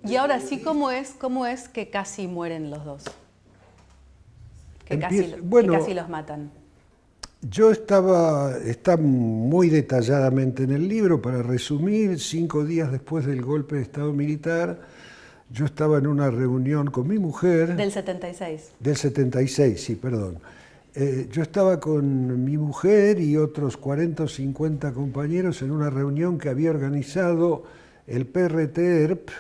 Y ahora sí, cómo es que casi mueren los dos? Que casi los matan. Está muy detalladamente en el libro, para resumir, 5 días después del golpe de Estado militar, yo estaba en una reunión con mi mujer. Del 76. Del 76, sí, perdón. Yo estaba con mi mujer y otros 40 o 50 compañeros en una reunión que había organizado el PRT-ERP,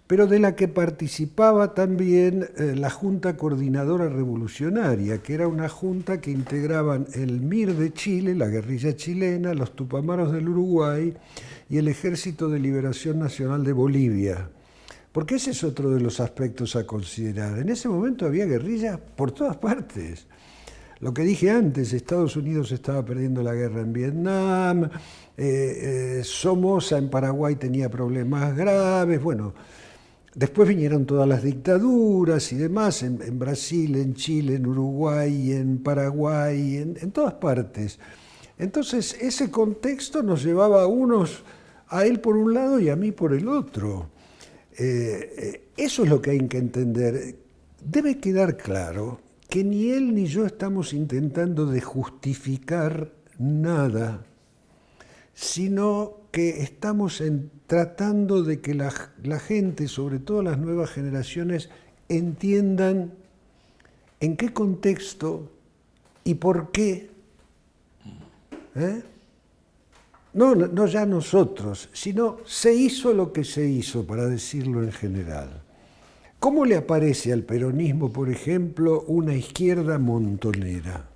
pero de la que participaba también la Junta Coordinadora Revolucionaria, que era una junta que integraban el MIR de Chile, la guerrilla chilena, los Tupamaros del Uruguay y el Ejército de Liberación Nacional de Bolivia. Porque ese es otro de los aspectos a considerar. En ese momento había guerrillas por todas partes. Lo que dije antes, Estados Unidos estaba perdiendo la guerra en Vietnam, Somoza en Paraguay tenía problemas graves, bueno, después vinieron todas las dictaduras y demás, en Brasil, en Chile, en Uruguay, en Paraguay, en todas partes. Entonces, ese contexto nos llevaba a él por un lado y a mí por el otro. Eso es lo que hay que entender. Debe quedar claro que ni él ni yo estamos intentando de justificar nada, sino que estamos tratando de que la gente, sobre todo las nuevas generaciones, entiendan en qué contexto y por qué. No ya nosotros, sino se hizo lo que se hizo, para decirlo en general. ¿Cómo le aparece al peronismo, por ejemplo, una izquierda montonera?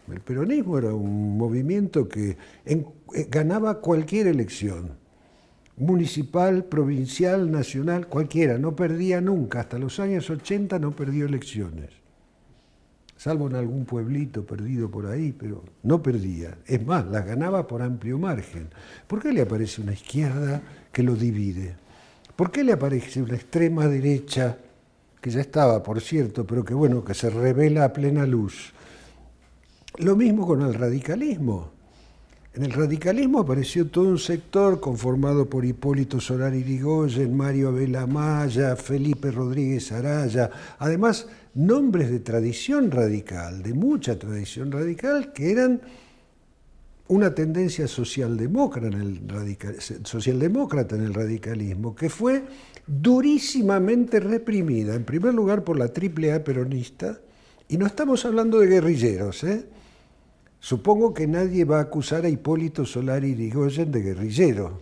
El peronismo era un movimiento que ganaba cualquier elección, municipal, provincial, nacional, cualquiera, no perdía nunca, hasta los años 80 no perdió elecciones, salvo en algún pueblito perdido por ahí, pero no perdía. Es más, las ganaba por amplio margen. ¿Por qué le aparece una izquierda que lo divide? ¿Por qué le aparece una extrema derecha, que ya estaba, por cierto, pero que bueno, que se revela a plena luz? Lo mismo con el radicalismo. En el radicalismo apareció todo un sector conformado por Hipólito Solari Yrigoyen, Mario Abel Amaya, Felipe Rodríguez Araya, además nombres de tradición radical, de mucha tradición radical, que eran una tendencia socialdemócrata en el radicalismo, que fue durísimamente reprimida, en primer lugar por la AAA peronista, y no estamos hablando de guerrilleros, Supongo que nadie va a acusar a Hipólito Solari Yrigoyen de guerrillero.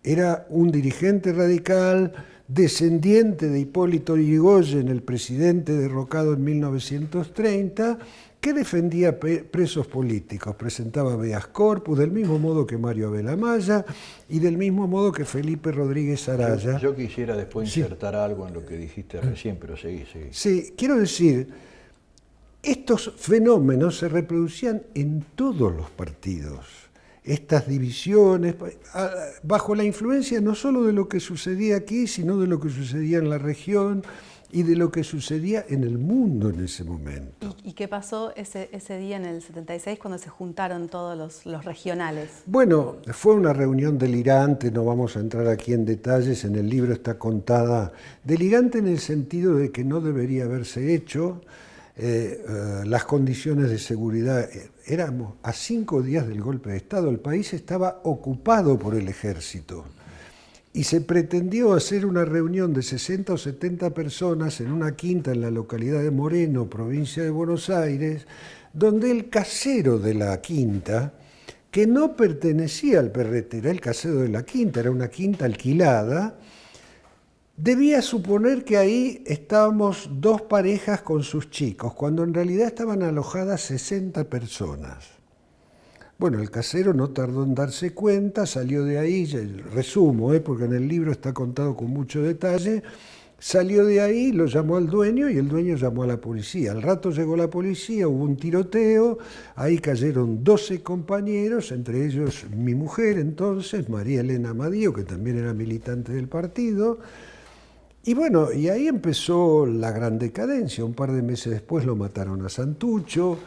Era un dirigente radical, descendiente de Hipólito Yrigoyen, el presidente derrocado en 1930, que defendía presos políticos, presentaba habeas corpus, del mismo modo que Mario Abel Amaya y del mismo modo que Felipe Rodríguez Araya. Yo quisiera después insertar algo en lo que dijiste recién, pero seguí. Sí, quiero decir, estos fenómenos se reproducían en todos los partidos. Estas divisiones, bajo la influencia no solo de lo que sucedía aquí, sino de lo que sucedía en la región y de lo que sucedía en el mundo en ese momento. ¿Y qué pasó ese día en el 76 cuando se juntaron todos los regionales? Bueno, fue una reunión delirante, no vamos a entrar aquí en detalles, en el libro está contada, delirante en el sentido de que no debería haberse hecho. Las condiciones de seguridad, éramos a 5 días del golpe de Estado, el país estaba ocupado por el ejército y se pretendió hacer una reunión de 60 o 70 personas en una quinta en la localidad de Moreno, provincia de Buenos Aires, donde el casero de la quinta, que no pertenecía al PRT, era el casero de la quinta, era una quinta alquilada, debía suponer que ahí estábamos 2 parejas con sus chicos, cuando en realidad estaban alojadas 60 personas. Bueno, el casero no tardó en darse cuenta, salió de ahí, resumo, porque en el libro está contado con mucho detalle, salió de ahí, lo llamó al dueño y el dueño llamó a la policía. Al rato llegó la policía, hubo un tiroteo, ahí cayeron 12 compañeros, entre ellos mi mujer entonces, María Elena Amadío, que también era militante del partido. Y bueno, y ahí empezó la gran decadencia. Un par de meses después lo mataron a Santucho.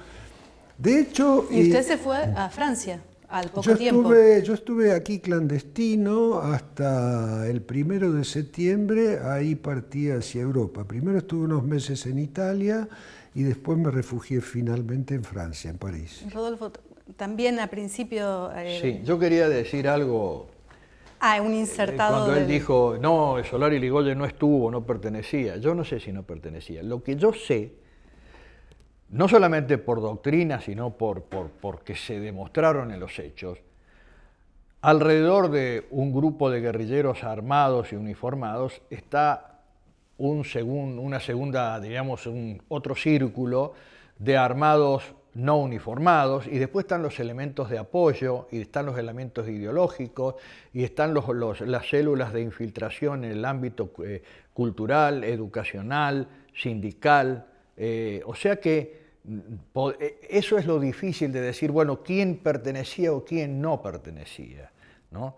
De hecho... ¿Y usted se fue a Francia al poco tiempo. Yo estuve aquí clandestino hasta el 1 de septiembre, ahí partí hacia Europa. Primero estuve unos meses en Italia y después me refugié finalmente en Francia, en París. Rodolfo, también al principio... Sí, yo quería decir algo. Un insertado. Cuando él dijo, no, Solari Irigoyen no estuvo, no pertenecía. Yo no sé si no pertenecía. Lo que yo sé, no solamente por doctrina, sino porque se demostraron en los hechos, alrededor de un grupo de guerrilleros armados y uniformados está una segunda, digamos, otro círculo de armados no uniformados, y después están los elementos de apoyo, y están los elementos ideológicos, y están las células de infiltración en el ámbito cultural, educacional, sindical. O sea que eso es lo difícil de decir, bueno, quién pertenecía o quién no pertenecía, ¿no?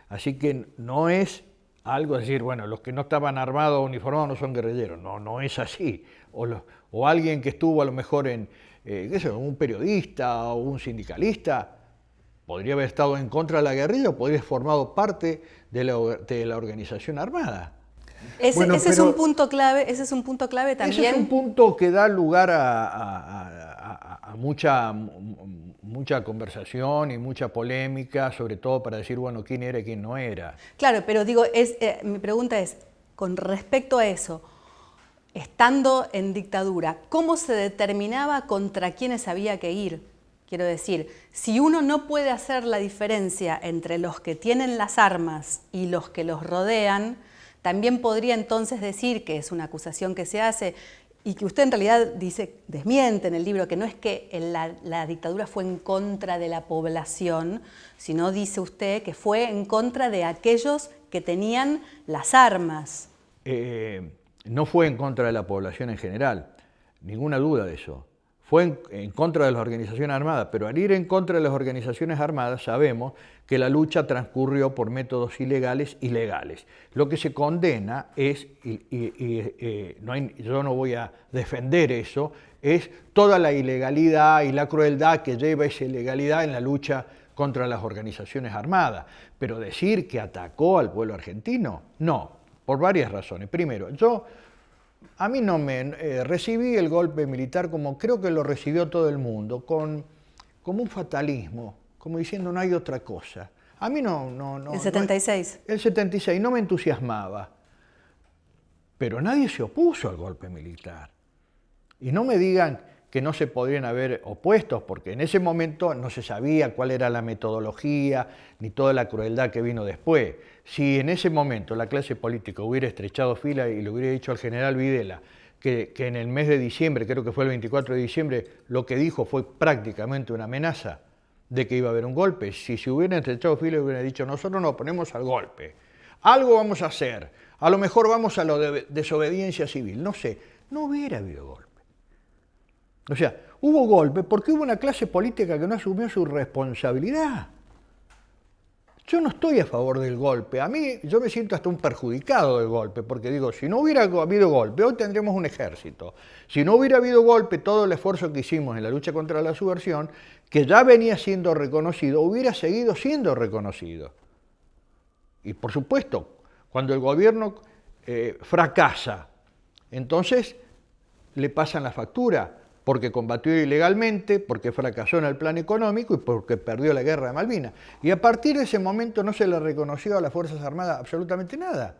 Así que no es algo de decir, bueno, los que no estaban armados o uniformados no son guerrilleros. No, no es así. O alguien que estuvo a lo mejor un periodista o un sindicalista podría haber estado en contra de la guerrilla o podría haber formado parte de la organización armada. Ese es un punto clave también. Ese es un punto que da lugar a mucha conversación y mucha polémica, sobre todo para decir, bueno, quién era y quién no era. Claro, pero digo, mi pregunta es, con respecto a eso, estando en dictadura, ¿cómo se determinaba contra quiénes había que ir? Quiero decir, si uno no puede hacer la diferencia entre los que tienen las armas y los que los rodean, también podría entonces decir, que es una acusación que se hace, y que usted en realidad desmiente en el libro, que no es que la dictadura fue en contra de la población, sino dice usted que fue en contra de aquellos que tenían las armas. No fue en contra de la población en general, ninguna duda de eso. Fue en contra de las organizaciones armadas, pero al ir en contra de las organizaciones armadas sabemos que la lucha transcurrió por métodos ilegales y legales. Lo que se condena es, yo no voy a defender eso, es toda la ilegalidad y la crueldad que lleva esa ilegalidad en la lucha contra las organizaciones armadas. Pero decir que atacó al pueblo argentino, no, por varias razones. Primero, a mí no recibí el golpe militar como creo que lo recibió todo el mundo, como un fatalismo, como diciendo no hay otra cosa. A mí no. El 76. El 76 no me entusiasmaba, pero nadie se opuso al golpe militar. Y no me digan que no se podrían haber opuesto, porque en ese momento no se sabía cuál era la metodología, ni toda la crueldad que vino después. Si en ese momento la clase política hubiera estrechado fila y le hubiera dicho al general Videla que en el mes de diciembre, creo que fue el 24 de diciembre, lo que dijo fue prácticamente una amenaza de que iba a haber un golpe. Si se hubieran estrechado fila y hubieran dicho, nosotros nos oponemos al golpe, algo vamos a hacer, a lo mejor vamos a lo de desobediencia civil, no sé, no hubiera habido golpe. O sea, hubo golpe porque hubo una clase política que no asumió su responsabilidad. Yo no estoy a favor del golpe. Yo me siento hasta un perjudicado del golpe, porque digo, si no hubiera habido golpe, hoy tendríamos un ejército. Si no hubiera habido golpe, todo el esfuerzo que hicimos en la lucha contra la subversión, que ya venía siendo reconocido, hubiera seguido siendo reconocido. Y por supuesto, cuando el gobierno fracasa, entonces le pasan la factura, porque combatió ilegalmente, porque fracasó en el plan económico y porque perdió la guerra de Malvinas. Y a partir de ese momento no se le reconoció a las Fuerzas Armadas absolutamente nada.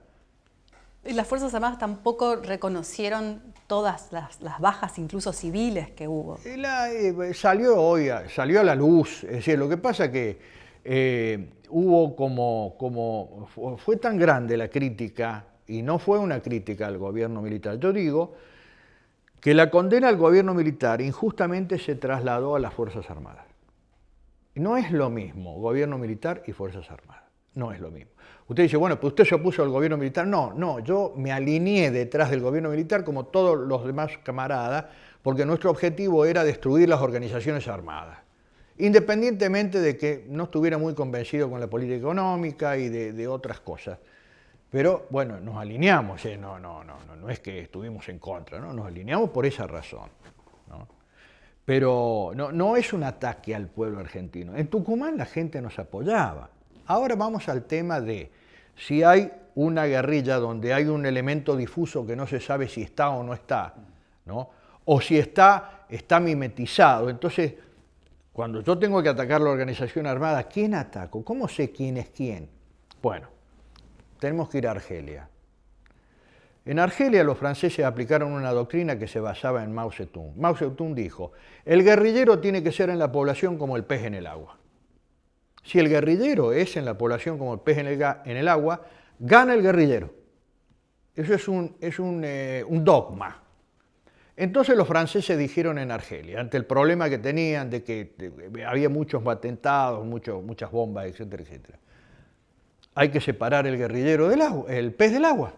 Y las Fuerzas Armadas tampoco reconocieron todas las bajas, incluso civiles, que hubo. Salió a la luz. Es decir, lo que pasa es que hubo fue tan grande la crítica, y no fue una crítica al gobierno militar. Yo digo que la condena al gobierno militar injustamente se trasladó a las Fuerzas Armadas. No es lo mismo gobierno militar y Fuerzas Armadas. No es lo mismo. Usted dice, bueno, pues usted se opuso al gobierno militar. No, yo me alineé detrás del gobierno militar como todos los demás camaradas, porque nuestro objetivo era destruir las organizaciones armadas, independientemente de que no estuviera muy convencido con la política económica y de otras cosas. Pero bueno, nos alineamos, no es que estuvimos en contra, ¿no? Nos alineamos por esa razón, ¿no? Pero no es un ataque al pueblo argentino. En Tucumán la gente nos apoyaba. Ahora vamos al tema de si hay una guerrilla donde hay un elemento difuso que no se sabe si está o no está, ¿no? O si está mimetizado. Entonces, cuando yo tengo que atacar la organización armada, ¿quién ataco? ¿Cómo sé quién es quién? Bueno, tenemos que ir a Argelia. En Argelia los franceses aplicaron una doctrina que se basaba en Mao Zedong. Mao Zedong dijo, el guerrillero tiene que ser en la población como el pez en el agua. Si el guerrillero es en la población como el pez en el agua, gana el guerrillero. Eso es un dogma. Entonces los franceses dijeron en Argelia, ante el problema que tenían de que había muchos atentados, muchas bombas, etcétera, etcétera, hay que separar el guerrillero del agua, el pez del agua.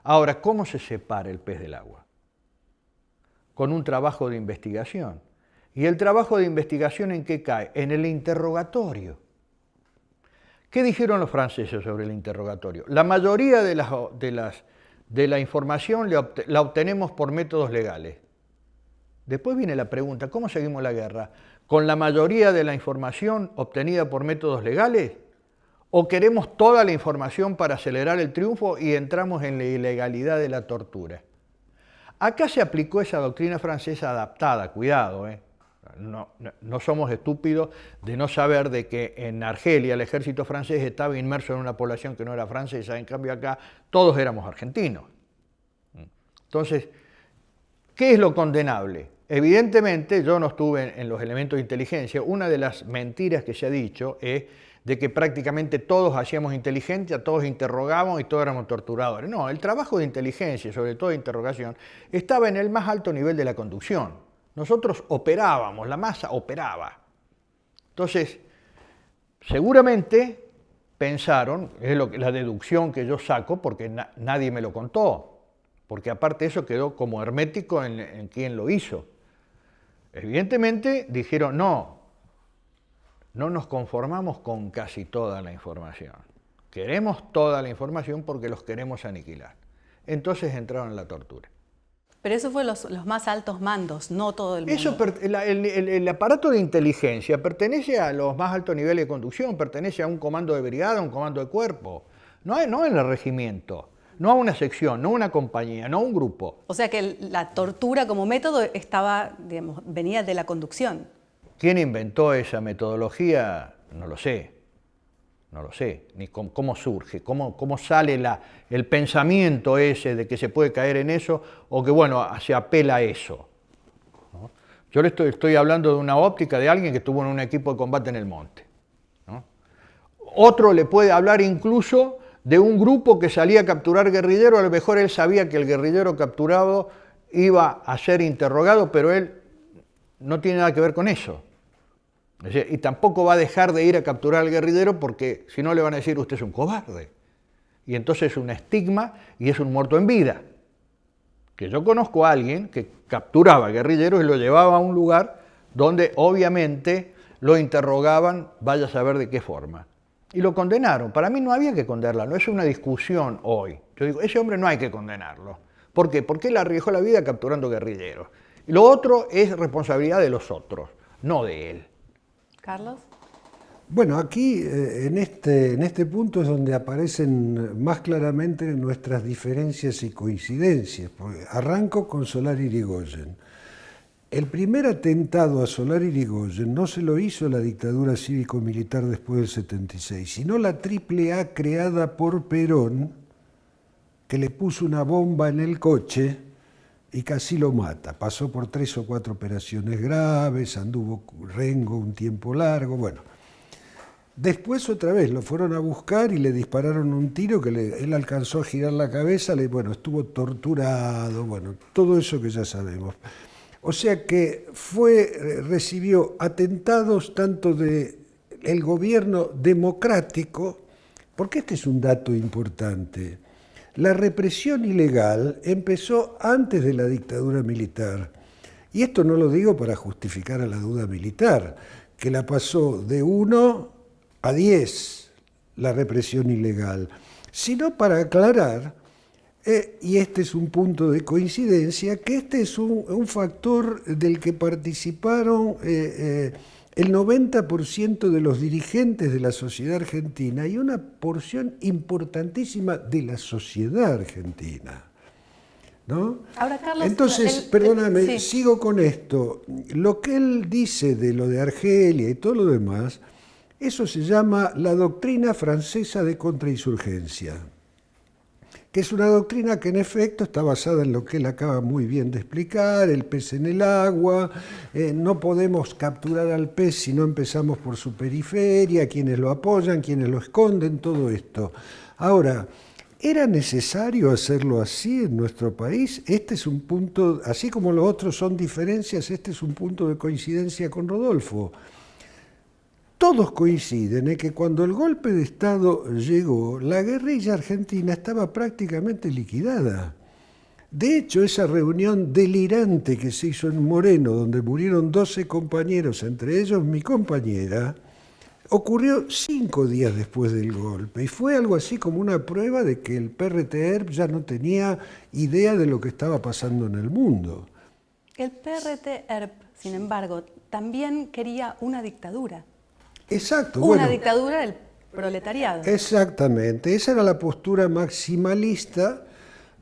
Ahora, ¿cómo se separa el pez del agua? Con un trabajo de investigación. ¿Y el trabajo de investigación en qué cae? En el interrogatorio. ¿Qué dijeron los franceses sobre el interrogatorio? La mayoría de la información la obtenemos por métodos legales. Después viene la pregunta, ¿cómo seguimos la guerra? ¿Con la mayoría de la información obtenida por métodos legales? ¿O queremos toda la información para acelerar el triunfo y entramos en la ilegalidad de la tortura? Acá se aplicó esa doctrina francesa adaptada, cuidado, no somos estúpidos de no saber de que en Argelia el ejército francés estaba inmerso en una población que no era francesa, en cambio acá todos éramos argentinos. Entonces, ¿qué es lo condenable? Evidentemente, yo no estuve en los elementos de inteligencia. Una de las mentiras que se ha dicho es de que prácticamente todos hacíamos inteligencia, todos interrogábamos y todos éramos torturadores. No, el trabajo de inteligencia, sobre todo de interrogación, estaba en el más alto nivel de la conducción. Nosotros operábamos, la masa operaba. Entonces, seguramente pensaron, es la deducción que yo saco porque nadie me lo contó, porque aparte eso quedó como hermético en quien lo hizo. Evidentemente dijeron, no nos conformamos con casi toda la información. Queremos toda la información porque los queremos aniquilar. Entonces entraron en la tortura. Pero eso fue los más altos mandos, no todo el mundo. El aparato de inteligencia pertenece a los más altos niveles de conducción, pertenece a un comando de brigada, a un comando de cuerpo. No en el regimiento, no a una sección, no a una compañía, no a un grupo. O sea que la tortura como método venía de la conducción. ¿Quién inventó esa metodología? No lo sé, ni cómo surge, cómo sale el pensamiento ese de que se puede caer en eso o que, bueno, se apela a eso, ¿no? Yo le estoy hablando de una óptica de alguien que estuvo en un equipo de combate en el monte, ¿no? Otro le puede hablar incluso de un grupo que salía a capturar guerrilleros, a lo mejor él sabía que el guerrillero capturado iba a ser interrogado, pero él no tiene nada que ver con eso. Y tampoco va a dejar de ir a capturar al guerrillero porque si no le van a decir usted es un cobarde. Y entonces es un estigma y es un muerto en vida. Que yo conozco a alguien que capturaba guerrilleros y lo llevaba a un lugar donde obviamente lo interrogaban, vaya a saber de qué forma. Y lo condenaron. Para mí no había que condenarlo, no es una discusión hoy. Yo digo, ese hombre no hay que condenarlo. ¿Por qué? Porque él arriesgó la vida capturando guerrilleros. Y lo otro es responsabilidad de los otros, no de él. Carlos. Bueno, aquí en este punto es donde aparecen más claramente nuestras diferencias y coincidencias. Arranco con Solari Irigoyen. El primer atentado a Solari Irigoyen no se lo hizo la dictadura cívico-militar después del 76, sino la AAA creada por Perón, que le puso una bomba en el coche y casi lo mata. Pasó por 3 o 4 operaciones graves, anduvo rengo un tiempo largo, bueno. Después otra vez lo fueron a buscar y le dispararon un tiro que él alcanzó a girar la cabeza, estuvo torturado, bueno, todo eso que ya sabemos. O sea que recibió atentados tanto del gobierno democrático, porque este es un dato importante. La represión ilegal empezó antes de la dictadura militar. Y esto no lo digo para justificar a la duda militar, que la pasó de 1 a 10 la represión ilegal, sino para aclarar Y este es un punto de coincidencia, que este es un factor del que participaron el 90% de los dirigentes de la sociedad argentina y una porción importantísima de la sociedad argentina, ¿no? Ahora, Carlos, entonces, perdóname, sí. sigo con esto. Lo que él dice de lo de Argelia y todo lo demás, eso se llama la doctrina francesa de contrainsurgencia, que es una doctrina que en efecto está basada en lo que él acaba muy bien de explicar, el pez en el agua, no podemos capturar al pez si no empezamos por su periferia, quienes lo apoyan, quienes lo esconden, todo esto. Ahora, ¿era necesario hacerlo así en nuestro país? Este es un punto, así como los otros son diferencias, este es un punto de coincidencia con Rodolfo. Todos coinciden en que cuando el golpe de Estado llegó, la guerrilla argentina estaba prácticamente liquidada. De hecho, esa reunión delirante que se hizo en Moreno, donde murieron 12 compañeros, entre ellos mi compañera, ocurrió 5 días después del golpe y fue algo así como una prueba de que el PRT-ERP ya no tenía idea de lo que estaba pasando en el mundo. El PRT-ERP, sin embargo, también quería una dictadura. Exacto. Una dictadura del proletariado. Exactamente, esa era la postura maximalista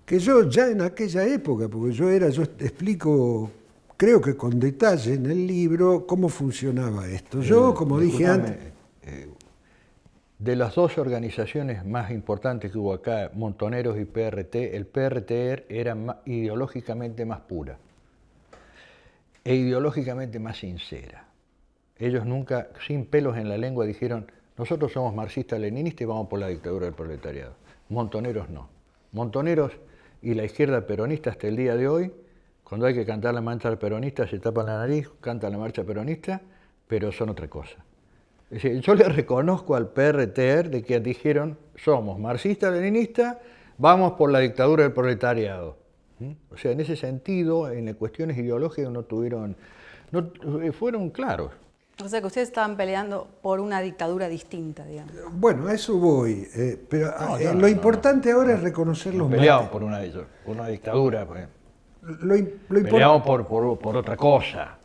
que yo ya en aquella época, porque yo explico, creo que con detalle en el libro, cómo funcionaba esto. Yo, como dije antes... De las dos organizaciones más importantes que hubo acá, Montoneros y PRT, el PRT era ideológicamente más pura e ideológicamente más sincera. Ellos nunca, sin pelos en la lengua, dijeron, nosotros somos marxistas-leninistas y vamos por la dictadura del proletariado. Montoneros no. Montoneros y la izquierda peronista hasta el día de hoy, cuando hay que cantar la marcha peronista, se tapan la nariz, cantan la marcha peronista, pero son otra cosa. Es decir, yo le reconozco al PRT de que dijeron, somos marxistas-leninistas, vamos por la dictadura del proletariado. O sea, en ese sentido, en las cuestiones ideológicas fueron claros. O sea que ustedes estaban peleando por una dictadura distinta, digamos. Bueno, a eso voy, pero lo importante ahora es reconocer los matices. Peleamos por una dictadura, pues. Peleamos por otra cosa.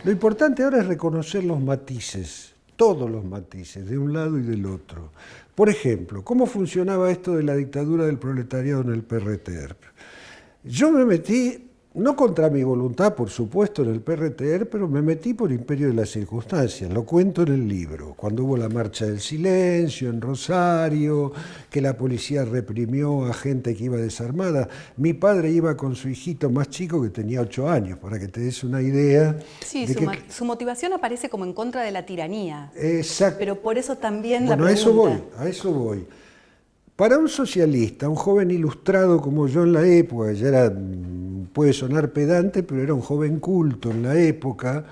Lo importante ahora es reconocer los matices, todos los matices, de un lado y del otro. Por ejemplo, ¿cómo funcionaba esto de la dictadura del proletariado en el PRT-ERP? Yo me metí, no contra mi voluntad, por supuesto, en el PRT-ERP, pero me metí por imperio de las circunstancias. Lo cuento en el libro, cuando hubo la marcha del silencio en Rosario, que la policía reprimió a gente que iba desarmada. Mi padre iba con su hijito más chico, que tenía 8 años, para que te des una idea. Sí, su motivación aparece como en contra de la tiranía. Exacto. Pero por eso también bueno, la pregunta. a eso voy. Para un socialista, un joven ilustrado como yo en la época, ya era, puede sonar pedante, pero era un joven culto en la época,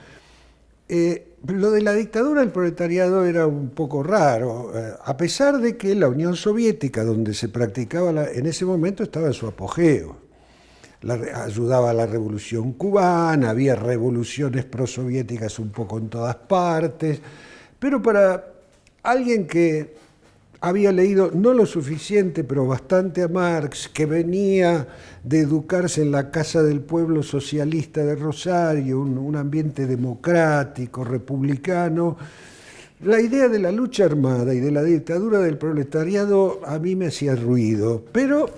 lo de la dictadura del proletariado era un poco raro, a pesar de que la Unión Soviética, donde se practicaba en ese momento, estaba en su apogeo. Ayudaba a la revolución cubana, había revoluciones prosoviéticas un poco en todas partes, pero para alguien que había leído no lo suficiente, pero bastante a Marx, que venía de educarse en la Casa del Pueblo Socialista de Rosario, un ambiente democrático, republicano, la idea de la lucha armada y de la dictadura del proletariado a mí me hacía ruido, pero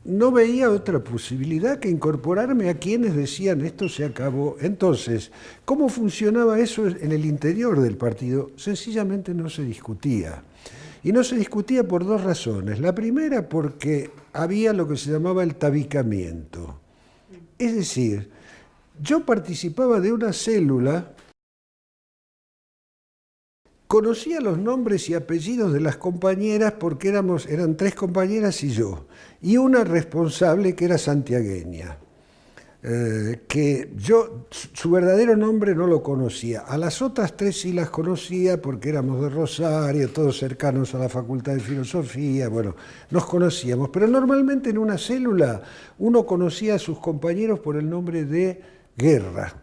no veía otra posibilidad que incorporarme a quienes decían esto se acabó. Entonces, ¿cómo funcionaba eso en el interior del partido? Sencillamente no se discutía. Y no se discutía por dos razones. La primera, porque había lo que se llamaba el tabicamiento. Es decir, yo participaba de una célula, conocía los nombres y apellidos de las compañeras porque eran 3 compañeras y yo, y una responsable que era santiagueña. Que yo su verdadero nombre no lo conocía. A las otras 3 sí las conocía porque éramos de Rosario, todos cercanos a la Facultad de Filosofía, bueno, nos conocíamos. Pero normalmente en una célula uno conocía a sus compañeros por el nombre de Guerra,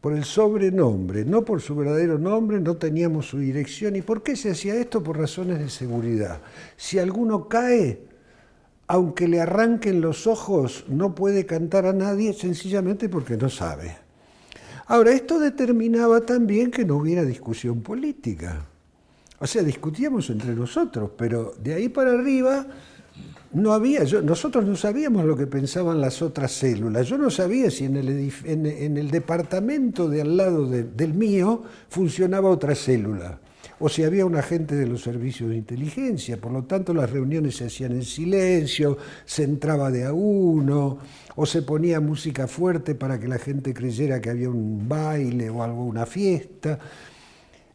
por el sobrenombre, no por su verdadero nombre, no teníamos su dirección. ¿Y por qué se hacía esto? Por razones de seguridad. Si alguno cae, aunque le arranquen los ojos, no puede cantar a nadie sencillamente porque no sabe. Ahora, esto determinaba también que no hubiera discusión política. O sea, discutíamos entre nosotros, pero de ahí para arriba no había, nosotros no sabíamos lo que pensaban las otras células. Yo no sabía si en el departamento de al lado del mío funcionaba otra célula, o si había un agente de los servicios de inteligencia. Por lo tanto, las reuniones se hacían en silencio, se entraba de a uno, o se ponía música fuerte para que la gente creyera que había un baile o algo, una fiesta.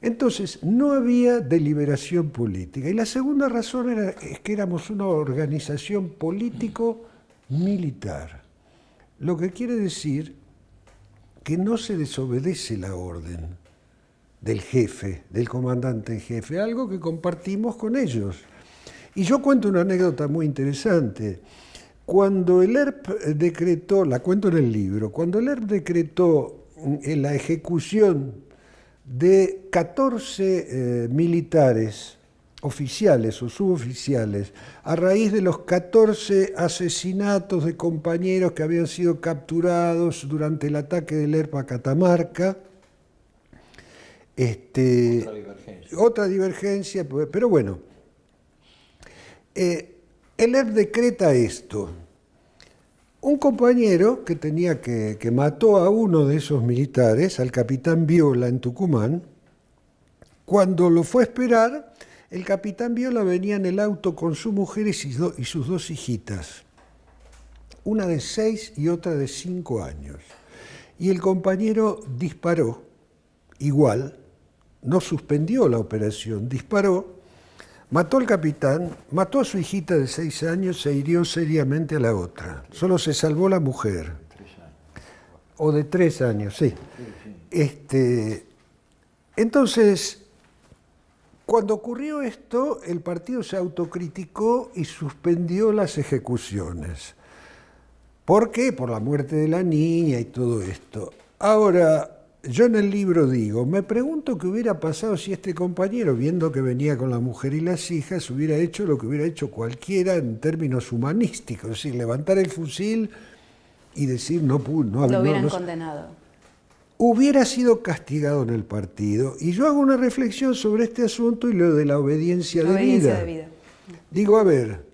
Entonces, no había deliberación política. Y la segunda razón es que éramos una organización político-militar, lo que quiere decir que no se desobedece la orden del jefe, del comandante en jefe, algo que compartimos con ellos. Y yo cuento una anécdota muy interesante. Cuando el ERP decretó, la cuento en el libro, cuando el ERP decretó la ejecución de 14 militares oficiales o suboficiales a raíz de los 14 asesinatos de compañeros que habían sido capturados durante el ataque del ERP a Catamarca. Otra divergencia, pero bueno, el ERP decreta esto. Un compañero que mató a uno de esos militares, al capitán Viola en Tucumán, cuando lo fue a esperar, el capitán Viola venía en el auto con su mujer y sus dos hijitas, una de 6 y otra de 5 años. Y el compañero disparó, igual, no suspendió la operación, disparó, mató al capitán, mató a su hijita de 6 años, se hirió seriamente a la otra. Solo se salvó la mujer. O de 3 años, sí. Entonces, cuando ocurrió esto, el partido se autocriticó y suspendió las ejecuciones. ¿Por qué? Por la muerte de la niña y todo esto. Ahora, yo en el libro digo, me pregunto qué hubiera pasado si este compañero, viendo que venía con la mujer y las hijas, hubiera hecho lo que hubiera hecho cualquiera en términos humanísticos, es decir, levantar el fusil y decir no lo hubieran condenado. Hubiera sido castigado en el partido. Y yo hago una reflexión sobre este asunto y lo de la obediencia de vida. Digo, a ver,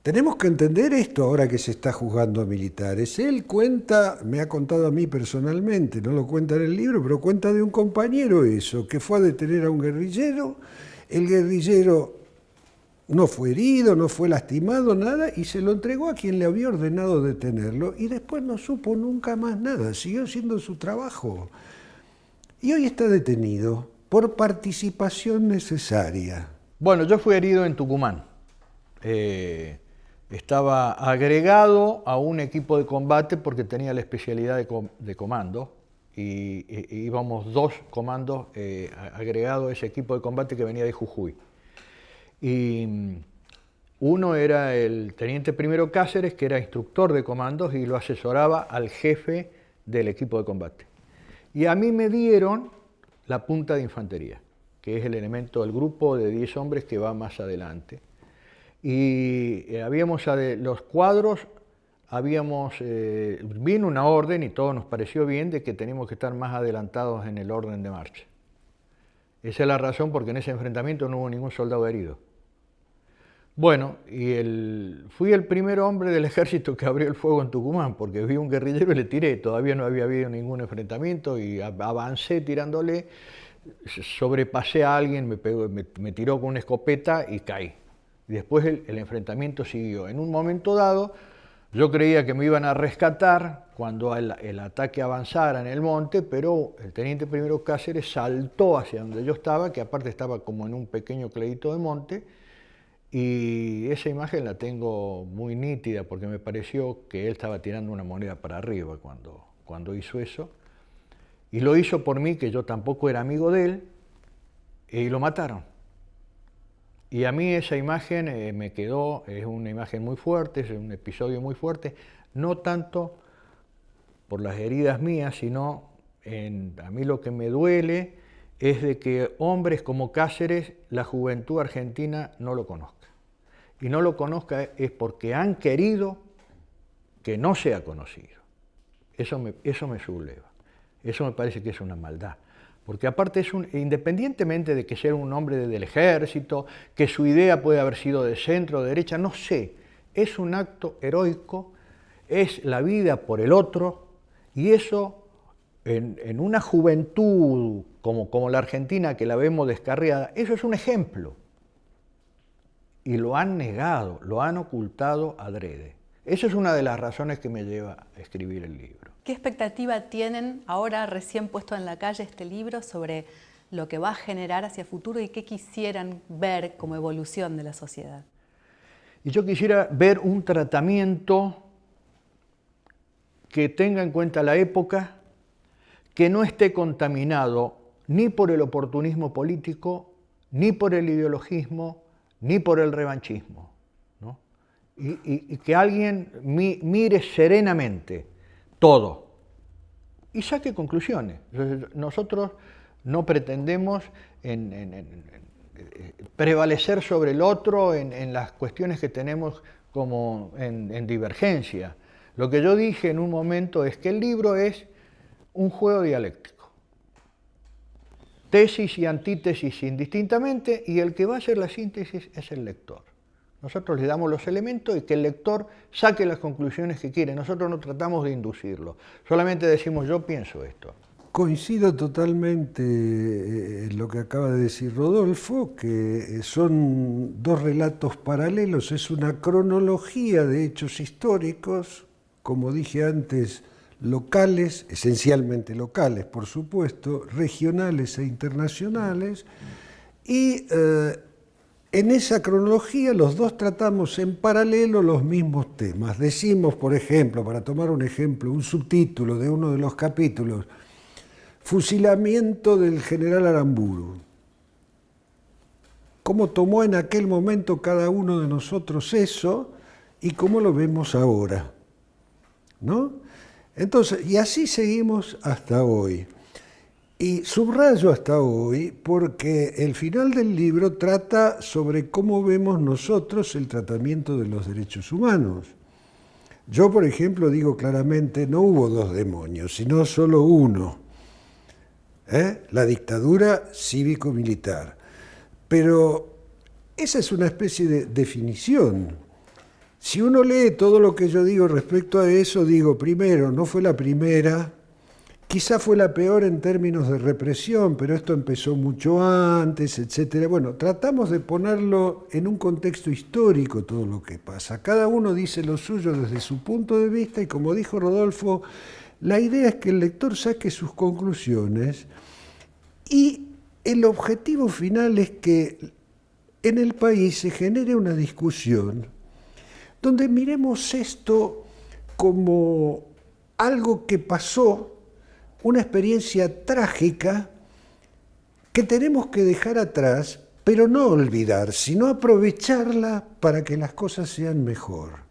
tenemos que entender esto ahora que se está juzgando a militares. Él cuenta, me ha contado a mí personalmente, no lo cuenta en el libro, pero cuenta de un compañero eso, que fue a detener a un guerrillero, el guerrillero no fue herido, no fue lastimado, nada, y se lo entregó a quien le había ordenado detenerlo, y después no supo nunca más nada, siguió haciendo su trabajo. Y hoy está detenido por participación necesaria. Bueno, yo fui herido en Tucumán. Estaba agregado a un equipo de combate porque tenía la especialidad de comando y íbamos 2 comandos agregados a ese equipo de combate que venía de Jujuy. Y uno era el teniente primero Cáceres, que era instructor de comandos y lo asesoraba al jefe del equipo de combate. Y a mí me dieron la punta de infantería, que es el elemento del grupo de 10 hombres que va más adelante. Y los cuadros, vino una orden y todo nos pareció bien de que teníamos que estar más adelantados en el orden de marcha. Esa es la razón porque en ese enfrentamiento no hubo ningún soldado herido. Bueno, fui el primer hombre del ejército que abrió el fuego en Tucumán, porque vi un guerrillero y le tiré. Todavía no había habido ningún enfrentamiento y avancé tirándole, sobrepasé a alguien, me tiró con una escopeta y caí. Y después el enfrentamiento siguió. En un momento dado, yo creía que me iban a rescatar cuando el ataque avanzara en el monte, pero el teniente primero Cáceres saltó hacia donde yo estaba, que aparte estaba como en un pequeño cledito de monte, y esa imagen la tengo muy nítida porque me pareció que él estaba tirando una moneda para arriba cuando hizo eso. Y lo hizo por mí, que yo tampoco era amigo de él, y lo mataron. Y a mí esa imagen me quedó, es una imagen muy fuerte, es un episodio muy fuerte, no tanto por las heridas mías, sino a mí lo que me duele es de que hombres como Cáceres, la juventud argentina no lo conozca. y no lo conozca es porque han querido que no sea conocido. Eso me subleva. Eso me parece que es una maldad. Porque aparte, independientemente de que sea un hombre del ejército, que su idea puede haber sido de centro o de derecha, no sé, es un acto heroico, es la vida por el otro, y eso en una juventud como la Argentina, que la vemos descarriada, eso es un ejemplo. Y lo han negado, lo han ocultado adrede. Esa es una de las razones que me lleva a escribir el libro. ¿Qué expectativa tienen ahora, recién puesto en la calle este libro, sobre lo que va a generar hacia el futuro y qué quisieran ver como evolución de la sociedad? Y yo quisiera ver un tratamiento que tenga en cuenta la época, que no esté contaminado ni por el oportunismo político, ni por el ideologismo, ni por el revanchismo, ¿no? Y que alguien mire serenamente todo y saque conclusiones. Nosotros no pretendemos prevalecer sobre el otro en las cuestiones que tenemos como en divergencia. Lo que yo dije en un momento es que el libro es un juego dialéctico. Tesis y antítesis indistintamente, y el que va a hacer la síntesis es el lector. Nosotros le damos los elementos y que el lector saque las conclusiones que quiere. Nosotros no tratamos de inducirlo, solamente decimos yo pienso esto. Coincido totalmente en lo que acaba de decir Rodolfo, que son dos relatos paralelos, es una cronología de hechos históricos, como dije antes, locales, esencialmente locales, por supuesto, regionales e internacionales, y en esa cronología los dos tratamos en paralelo los mismos temas. Decimos, por ejemplo, para tomar un ejemplo, un subtítulo de uno de los capítulos, fusilamiento del general Aramburu. ¿Cómo tomó en aquel momento cada uno de nosotros eso y cómo lo vemos ahora? ¿No? Entonces, y así seguimos hasta hoy. Y subrayo hasta hoy porque el final del libro trata sobre cómo vemos nosotros el tratamiento de los derechos humanos. Yo, por ejemplo, digo claramente, no hubo dos demonios, sino solo uno. La dictadura cívico-militar. Pero esa es una especie de definición. Si uno lee todo lo que yo digo respecto a eso, digo, primero, no fue la primera, quizá fue la peor en términos de represión, pero esto empezó mucho antes, etc. Bueno, tratamos de ponerlo en un contexto histórico todo lo que pasa. Cada uno dice lo suyo desde su punto de vista y, como dijo Rodolfo, la idea es que el lector saque sus conclusiones y el objetivo final es que en el país se genere una discusión donde miremos esto como algo que pasó, una experiencia trágica que tenemos que dejar atrás, pero no olvidar, sino aprovecharla para que las cosas sean mejor.